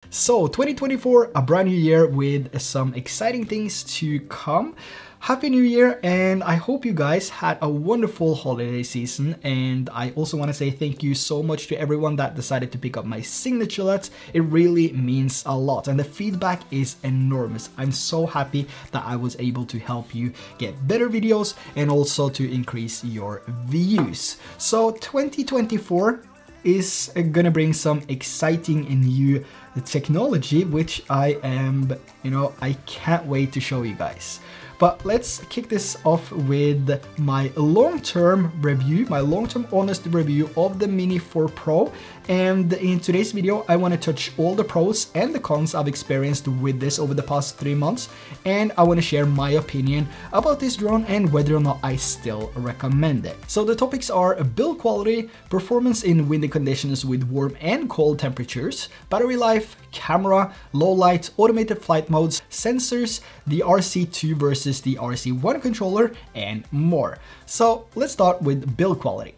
So 2024, a brand new year with some exciting things to come. Happy New Year, and I hope you guys had a wonderful holiday season. And I also want to say thank you so much to everyone that decided to pick up my Signature LUTs. It really means a lot and the feedback is enormous. I'm so happy that I was able to help you get better videos and also to increase your views. So 2024 is gonna bring some exciting and new technology, which I can't wait to show you guys. But let's kick this off with my long-term review, my long-term honest review of the Mini 4 Pro. And in today's video, I want to touch all the pros and the cons I've experienced with this over the past 3 months. And I want to share my opinion about this drone and whether or not I still recommend it. So the topics are build quality, performance in windy conditions with warm and cold temperatures, battery life, camera, low light, automated flight modes, sensors, the RC2 versus the RC1 controller, and more. So let's start with build quality.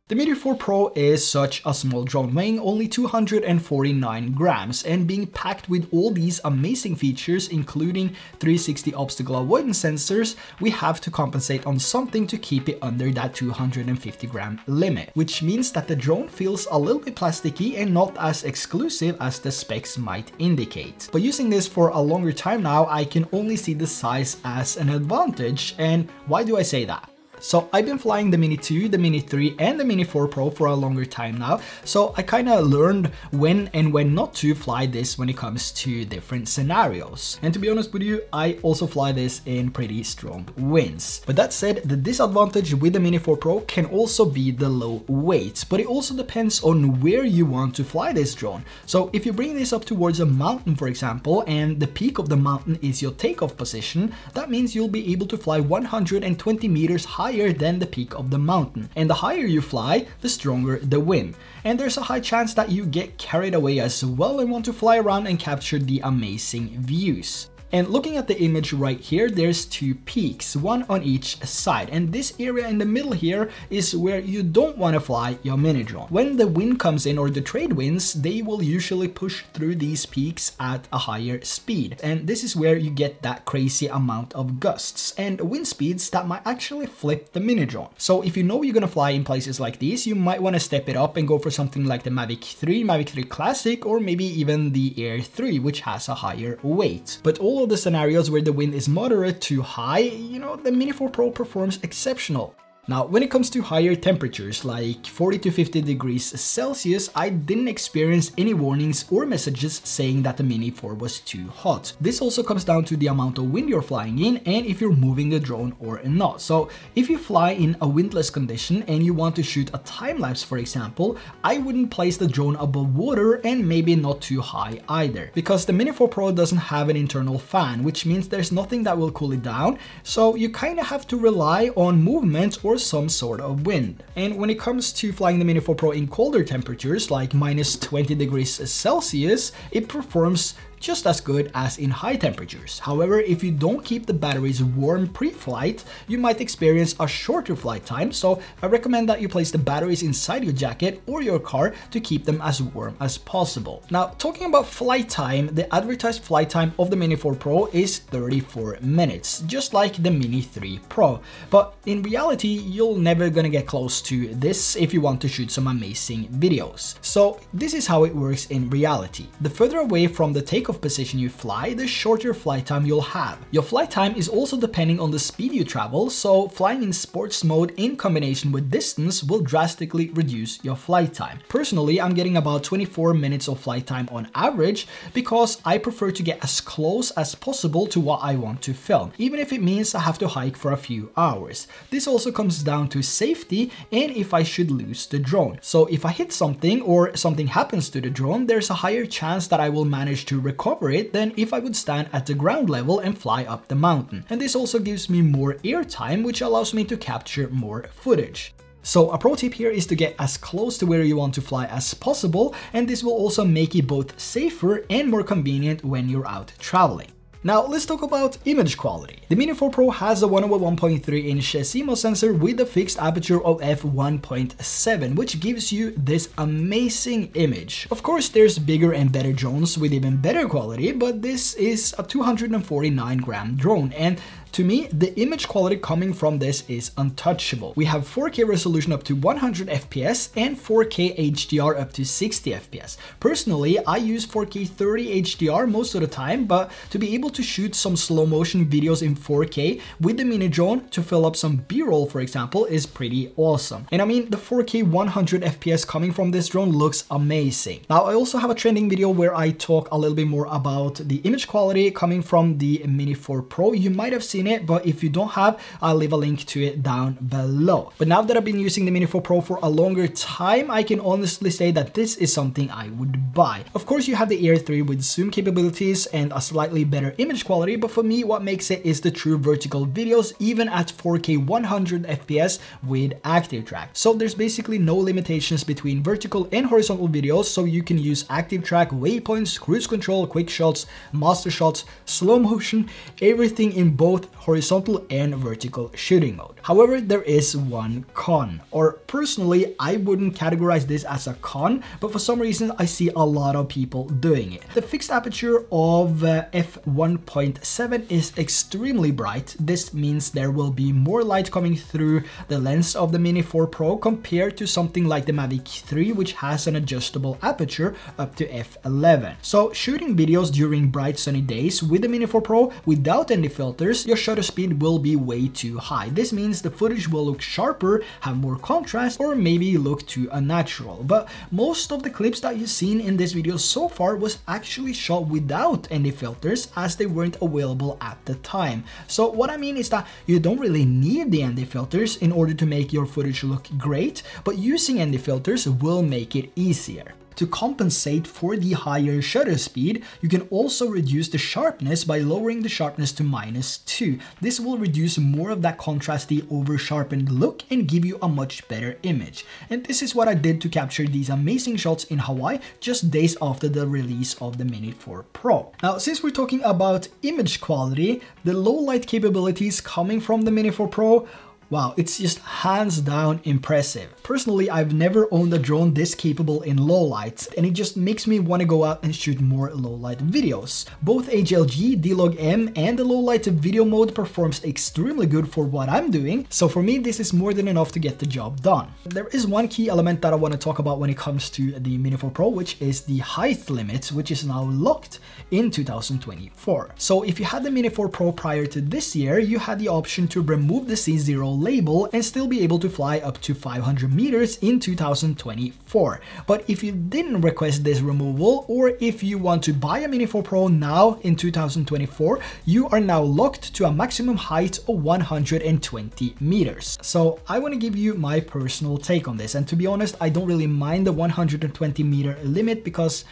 The Mini 4 Pro is such a small drone, weighing only 249 grams and being packed with all these amazing features, including 360 obstacle avoidance sensors. We have to compensate on something to keep it under that 250 gram limit, which means that the drone feels a little bit plasticky and not as exclusive as the specs might indicate. But using this for a longer time now, I can only see the size as an advantage. And why do I say that? So I've been flying the Mini 2, the Mini 3 and the Mini 4 Pro for a longer time now, so I kind of learned when and when not to fly this when it comes to different scenarios. And to be honest with you, I also fly this in pretty strong winds. But that said, the disadvantage with the Mini 4 Pro can also be the low weight, but it also depends on where you want to fly this drone. So if you bring this up towards a mountain, for example, and the peak of the mountain is your takeoff position, that means you'll be able to fly 120 meters higher than the peak of the mountain. And the higher you fly, the stronger the wind. And there's a high chance that you get carried away as well and want to fly around and capture the amazing views. And looking at the image right here, there's two peaks, one on each side. And this area in the middle here is where you don't want to fly your mini drone. When the wind comes in, or the trade winds, they will usually push through these peaks at a higher speed. And this is where you get that crazy amount of gusts and wind speeds that might actually flip the mini drone. So if you know you're gonna fly in places like these, you might want to step it up and go for something like the Mavic 3, Mavic 3 Classic, or maybe even the Air 3, which has a higher weight. But all of the scenarios where the wind is moderate to high, the Mini 4 Pro performs exceptional. Now, when it comes to higher temperatures like 40 to 50 degrees Celsius, I didn't experience any warnings or messages saying that the Mini 4 was too hot. This also comes down to the amount of wind you're flying in and if you're moving the drone or not. So if you fly in a windless condition and you want to shoot a time lapse, for example, I wouldn't place the drone above water and maybe not too high either, because the Mini 4 Pro doesn't have an internal fan, which means there's nothing that will cool it down. So you kind of have to rely on movement or some sort of wind. And when it comes to flying the Mini 4 Pro in colder temperatures like minus 20 degrees Celsius, it performs just as good as in high temperatures. However, if you don't keep the batteries warm pre-flight, you might experience a shorter flight time, so I recommend that you place the batteries inside your jacket or your car to keep them as warm as possible. Now, talking about flight time, the advertised flight time of the Mini 4 Pro is 34 minutes, just like the Mini 3 Pro. But in reality, you're never gonna get close to this if you want to shoot some amazing videos. So this is how it works in reality. The further away from the takeoff position you fly, the shorter flight time you'll have. Your flight time is also depending on the speed you travel, so flying in sports mode in combination with distance will drastically reduce your flight time. Personally, I'm getting about 24 minutes of flight time on average because I prefer to get as close as possible to what I want to film, even if it means I have to hike for a few hours. This also comes down to safety and if I should lose the drone. So if I hit something or something happens to the drone, there's a higher chance that I will manage to recover it than if I would stand at the ground level and fly up the mountain. And this also gives me more air time, which allows me to capture more footage. So a pro tip here is to get as close to where you want to fly as possible, and this will also make it both safer and more convenient when you're out traveling. Now let's talk about image quality. The Mini 4 Pro has a 1/1.3-inch CMOS sensor with a fixed aperture of f1.7, which gives you this amazing image. Of course, there's bigger and better drones with even better quality, but this is a 249-gram drone, and to me, the image quality coming from this is untouchable. We have 4K resolution up to 100 FPS and 4K HDR up to 60 FPS. Personally, I use 4K 30 HDR most of the time, but to be able to shoot some slow motion videos in 4K with the mini drone to fill up some B-roll, for example, is pretty awesome. And I mean, the 4K 100 FPS coming from this drone looks amazing. Now, I also have a trending video where I talk a little bit more about the image quality coming from the Mini 4 Pro. You might have seen it, but if you don't have, I'll leave a link to it down below. But now that I've been using the Mini 4 Pro for a longer time, I can honestly say that this is something I would buy. Of course, you have the Air 3 with zoom capabilities and a slightly better image quality, but for me, what makes it is the true vertical videos, even at 4K 100 FPS with active track. So there's basically no limitations between vertical and horizontal videos, so you can use active track, waypoints, cruise control, quick shots, master shots, slow motion, everything in both horizontal and vertical shooting mode. However, there is one con, or personally, I wouldn't categorize this as a con, but for some reason I see a lot of people doing it. The fixed aperture of f1.7 is extremely bright. This means there will be more light coming through the lens of the Mini 4 Pro compared to something like the Mavic 3, which has an adjustable aperture up to f11. So shooting videos during bright sunny days with the Mini 4 Pro without any filters, your shutter speed will be way too high. This means the footage will look sharper, have more contrast, or maybe look too unnatural. But most of the clips that you've seen in this video so far was actually shot without any filters, as they weren't available at the time. So what I mean is that you don't really need the ND filters in order to make your footage look great, but using ND filters will make it easier. To compensate for the higher shutter speed, you can also reduce the sharpness by lowering the sharpness to -2. This will reduce more of that contrasty, over-sharpened look and give you a much better image. And this is what I did to capture these amazing shots in Hawaii just days after the release of the Mini 4 Pro. Now, since we're talking about image quality, the low light capabilities coming from the Mini 4 Pro, wow, it's just hands down impressive. Personally, I've never owned a drone this capable in low light, and it just makes me want to go out and shoot more low light videos. Both HLG, D-Log-M, and the low light video mode performs extremely good for what I'm doing, so for me this is more than enough to get the job done. There is one key element that I want to talk about when it comes to the Mini 4 Pro, which is the height limit, which is now locked in 2024. So if you had the Mini 4 Pro prior to this year, you had the option to remove the C0 label and still be able to fly up to 500 meters in 2024. But if you didn't request this removal, or if you want to buy a Mini 4 Pro now in 2024, you are now locked to a maximum height of 120 meters. So I want to give you my personal take on this, and to be honest, I don't really mind the 120 meter limit because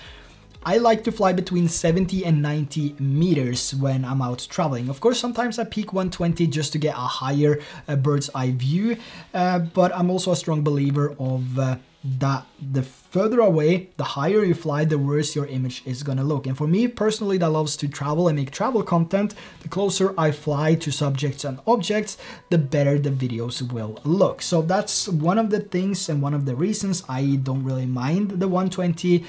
I like to fly between 70 and 90 meters when I'm out traveling. Of course, sometimes I peak 120 just to get a higher bird's eye view, but I'm also a strong believer of that the further away, the higher you fly, the worse your image is gonna look. And for me personally, that loves to travel and make travel content, the closer I fly to subjects and objects, the better the videos will look. So that's one of the things and one of the reasons I don't really mind the 120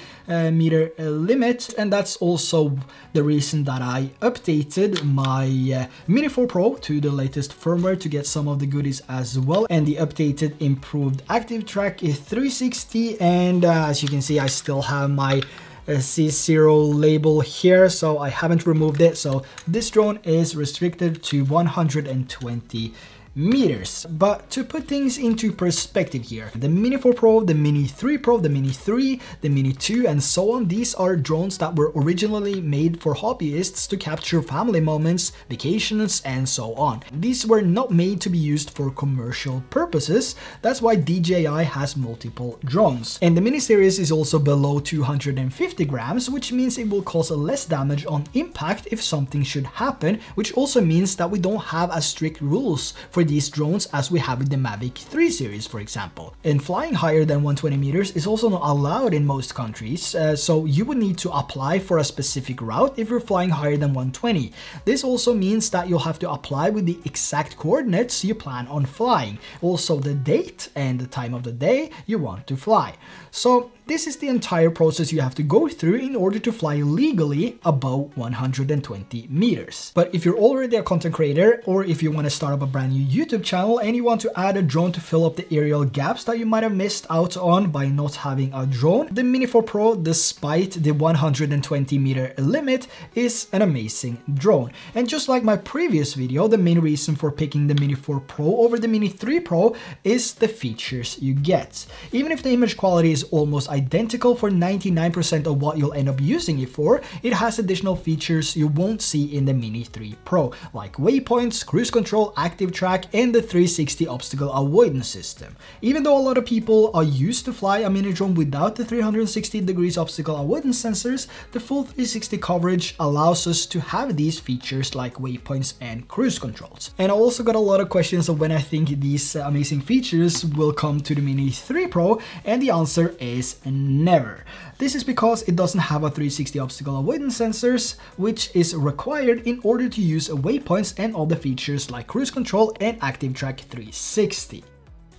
meter limit. And that's also the reason that I updated my Mini 4 Pro to the latest firmware to get some of the goodies as well. And the updated improved active track is 360, and as you can see, I still have my C0 label here, so I haven't removed it. So this drone is restricted to 120 meters. But to put things into perspective here, the Mini 4 Pro, the Mini 3 Pro, the Mini 3, the Mini 2, and so on, these are drones that were originally made for hobbyists to capture family moments, vacations, and so on. These were not made to be used for commercial purposes. That's why DJI has multiple drones. And the Mini series is also below 250 grams, which means it will cause less damage on impact if something should happen, which also means that we don't have as strict rules for for these drones as we have with the Mavic 3 series, for example. And flying higher than 120 meters is also not allowed in most countries, so you would need to apply for a specific route if you're flying higher than 120. This also means that you'll have to apply with the exact coordinates you plan on flying, also the date and the time of the day you want to fly. So this is the entire process you have to go through in order to fly legally above 120 meters. But if you're already a content creator, or if you want to start up a brand new YouTube channel and you want to add a drone to fill up the aerial gaps that you might have missed out on by not having a drone, the Mini 4 Pro, despite the 120 meter limit, is an amazing drone. And just like my previous video, the main reason for picking the Mini 4 Pro over the Mini 3 Pro is the features you get. Even if the image quality is almost identical for 99% of what you'll end up using it for, it has additional features you won't see in the Mini 3 Pro, like waypoints, cruise control, active track, and the 360 obstacle avoidance system. Even though a lot of people are used to fly a mini drone without the 360 degrees obstacle avoidance sensors, the full 360 coverage allows us to have these features like waypoints and cruise controls. And I also got a lot of questions of when I think these amazing features will come to the Mini 3 Pro, and the answer is never. This is because it doesn't have a 360 obstacle avoidance sensors, which is required in order to use waypoints and all the features like cruise control and active track 360.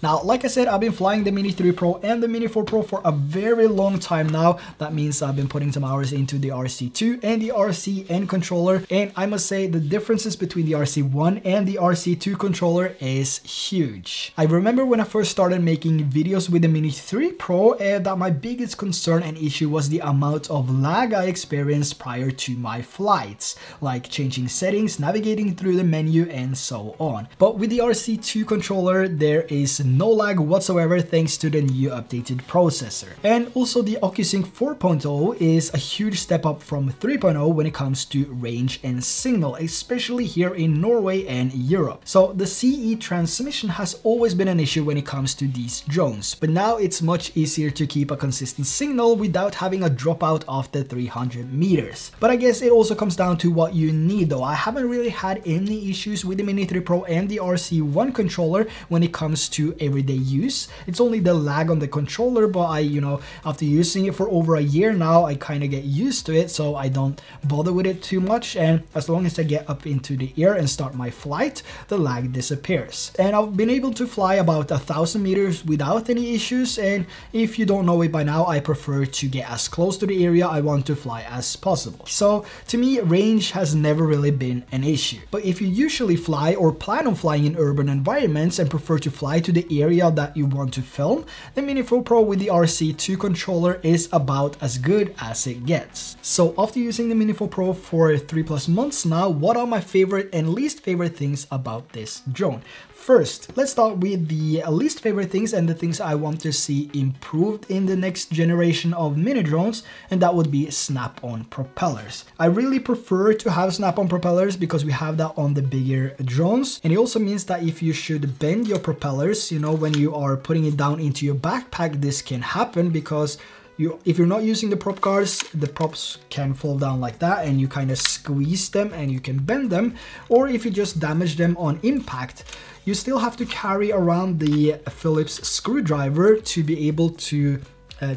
Now, like I said, I've been flying the Mini 3 Pro and the Mini 4 Pro for a very long time now. That means I've been putting some hours into the RC2 and the RCN controller, and I must say the differences between the RC1 and the RC2 controller is huge. I remember when I first started making videos with the Mini 3 Pro that my biggest concern and issue was the amount of lag I experienced prior to my flights, like changing settings, navigating through the menu, and so on. But with the RC2 controller, there is no lag whatsoever thanks to the new updated processor. And also the OcuSync 4.0 is a huge step up from 3.0 when it comes to range and signal, especially here in Norway and Europe. So the CE transmission has always been an issue when it comes to these drones, but now it's much easier to keep a consistent signal without having a dropout after 300 meters. But I guess it also comes down to what you need though. I haven't really had any issues with the Mini 3 Pro and the RC1 controller when it comes to everyday use. It's only the lag on the controller, but after using it for over a year now, I kind of get used to it, so I don't bother with it too much. And as long as I get up into the air and start my flight, the lag disappears. And I've been able to fly about 1,000 meters without any issues. And if you don't know it by now, I prefer to get as close to the area I want to fly as possible. So to me, range has never really been an issue. But if you usually fly or plan on flying in urban environments and prefer to fly to the area that you want to film, the Mini 4 Pro with the RC2 controller is about as good as it gets. So after using the Mini 4 Pro for 3+ months now, what are my favorite and least favorite things about this drone? First, let's start with the least favorite things and the things I want to see improved in the next generation of mini drones, and that would be snap-on propellers. I really prefer to have snap-on propellers because we have that on the bigger drones, and it also means that if you should bend your propellers, when you are putting it down into your backpack, this can happen because if you're not using the prop guards, the props can fall down like that and you kind of squeeze them and you can bend them. Or if you just damage them on impact, you still have to carry around the Phillips screwdriver to be able to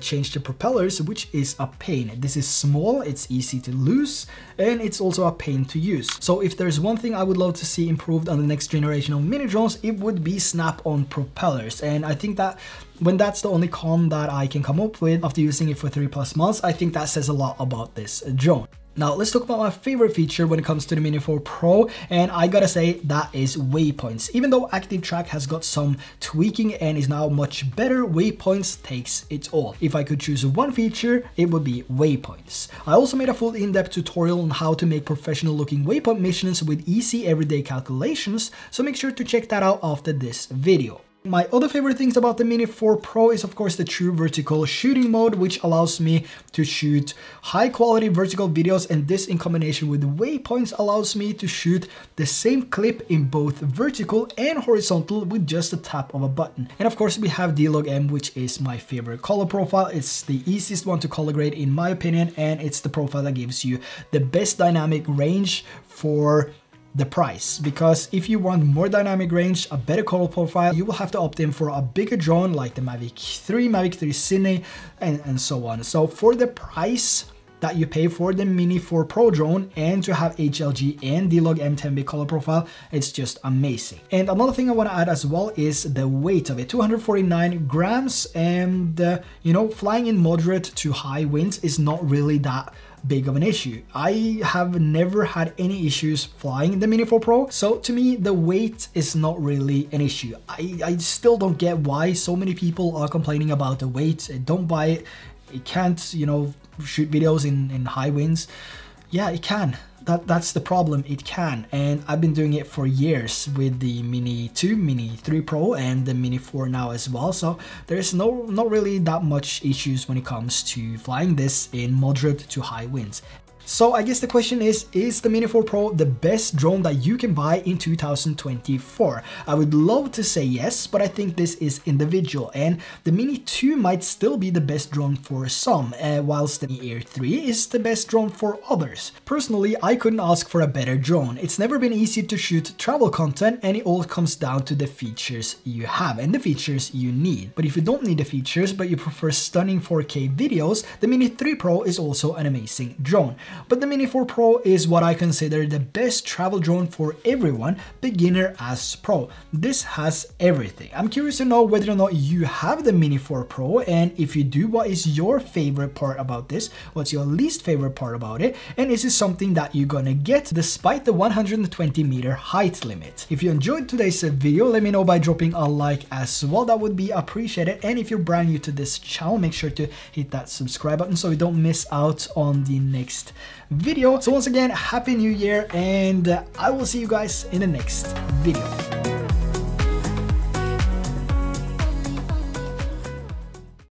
change the propellers, which is a pain. This is small, it's easy to lose, and it's also a pain to use. So if there's one thing I would love to see improved on the next generation of mini drones, it would be snap-on propellers. And I think that when that's the only con that I can come up with after using it for 3+ months, I think that says a lot about this drone. Now let's talk about my favorite feature when it comes to the Mini 4 Pro, and I gotta say that is waypoints. Even though active track has got some tweaking and is now much better, waypoints takes it all. If I could choose one feature, it would be waypoints. I also made a full in-depth tutorial on how to make professional looking waypoint missions with easy everyday calculations, so make sure to check that out after this video. My other favorite things about the Mini 4 Pro is of course the true vertical shooting mode, which allows me to shoot high quality vertical videos, and this in combination with waypoints allows me to shoot the same clip in both vertical and horizontal with just a tap of a button. And of course we have D-Log-M, which is my favorite color profile. It's the easiest one to color grade in my opinion, and it's the profile that gives you the best dynamic range for the price, because if you want more dynamic range, a better color profile, you will have to opt in for a bigger drone like the Mavic 3, Mavic 3 Cine, and so on. So for the price that you pay for the Mini 4 Pro drone and to have HLG and D-Log M10B color profile, it's just amazing. And another thing I want to add as well is the weight of it, 249 grams, and you know, flying in moderate to high winds is not really that big of an issue. I have never had any issues flying the Mini 4 Pro, so to me the weight is not really an issue. I still don't get why so many people are complaining about the weight. Don't buy it. It can't, you know, shoot videos in high winds. Yeah, it can. That's the problem, it can. And I've been doing it for years with the Mini 2, Mini 3 Pro, and the Mini 4 now as well. So there's not really that much issues when it comes to flying this in moderate to high winds. So I guess the question is the Mini 4 Pro the best drone that you can buy in 2024? I would love to say yes, but I think this is individual, and the Mini 2 might still be the best drone for some, whilst the Air 3 is the best drone for others. Personally, I couldn't ask for a better drone. It's never been easy to shoot travel content, and it all comes down to the features you have and the features you need. But if you don't need the features, but you prefer stunning 4K videos, the Mini 3 Pro is also an amazing drone. But the Mini 4 Pro is what I consider the best travel drone for everyone, beginner as pro. This has everything. I'm curious to know whether or not you have the Mini 4 Pro, and if you do, what is your favorite part about this? What's your least favorite part about it? And is it something that you're gonna get despite the 120-meter height limit? If you enjoyed today's video, let me know by dropping a like as well. That would be appreciated. And if you're brand new to this channel, make sure to hit that subscribe button so you don't miss out on the next video. So once again, happy new year, and I will see you guys in the next video.